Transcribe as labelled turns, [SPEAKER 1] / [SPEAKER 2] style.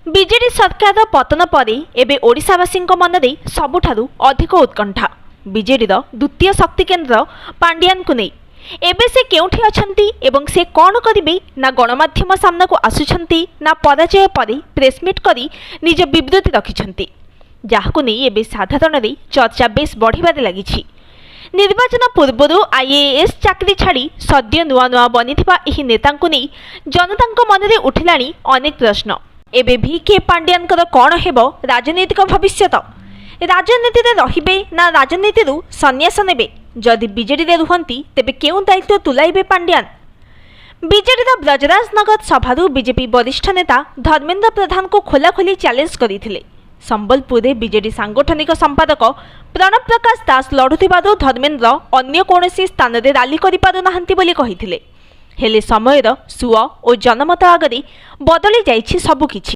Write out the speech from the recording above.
[SPEAKER 1] BJD ସରକାରର ପତନ ପରେ ଏବେ ଓଡ଼ିଶାବାସୀଙ୍କ ମନରେ ସବୁଠାରୁ ଅଧିକ ଉତ୍କଣ୍ଠା ବିଜେଡିର ଦ୍ୱିତୀୟ ଶକ୍ତି କେନ୍ଦ୍ର ପାଣ୍ଡିଆନଙ୍କୁ ନେଇ। ଏବେ ସେ କେଉଁଠି ଅଛନ୍ତି ଏବଂ ସେ କ'ଣ କରିବେ? ନା ଗଣମାଧ୍ୟମ ସାମ୍ନାକୁ ଆସୁଛନ୍ତି, ନା ପରାଜୟ ପରେ ପ୍ରେସମିଟ୍ କରି ନିଜ ବିବୃତ୍ତି ରଖିଛନ୍ତି, ଯାହାକୁ ନେଇ ଏବେ ସାଧାରଣରେ ଚର୍ଚ୍ଚା ବେଶ୍ ବଢ଼ିବାରେ ଲାଗିଛି। ନିର୍ବାଚନ ପୂର୍ବରୁ ଆଇଏଏସ୍ ଚାକିରି ଛାଡ଼ି ସଦ୍ୟ ନୂଆ ନୂଆ ବନିଥିବା ଏହି ନେତାଙ୍କୁ ନେଇ ଜନତାଙ୍କ ମନରେ ଉଠିଲାଣି ଅନେକ ପ୍ରଶ୍ନ। ଏବେ ଭିକେ ପାଣ୍ଡିଆନଙ୍କର କ'ଣ ହେବ ରାଜନୈତିକ ଭବିଷ୍ୟତ? ରାଜନୀତିରେ ରହିବେ ନା ରାଜନୀତିରୁ ସନ୍ନ୍ୟାସ ନେବେ? ଯଦି ବିଜେଡିରେ ରୁହନ୍ତି ତେବେ କେଉଁ ଦାୟିତ୍ୱ ତୁଲାଇବେ ପାଣ୍ଡିଆନ? ବିଜେଡିର ବ୍ରଜରାଜନଗର ସଭାରୁ ବିଜେପି ବରିଷ୍ଠ ନେତା ଧର୍ମେନ୍ଦ୍ର ପ୍ରଧାନଙ୍କୁ ଖୋଲାଖୋଲି ଚ୍ୟାଲେଞ୍ଜ କରିଥିଲେ। ସମ୍ବଲପୁରରେ ବିଜେଡି ସାଂଗଠନିକ ସମ୍ପାଦକ ପ୍ରଣବ ପ୍ରକାଶ ଦାସ ଲଢ଼ୁଥିବାରୁ ଧର୍ମେନ୍ଦ୍ର ଅନ୍ୟ କୌଣସି ସ୍ଥାନରେ ରାଲି କରିପାରୁନାହାନ୍ତି ବୋଲି କହିଥିଲେ। ହେଲେ ସମୟର ସୁଅ ଓ ଜନମତ ଆଗରେ ବଦଳି ଯାଇଛି ସବୁକିଛି।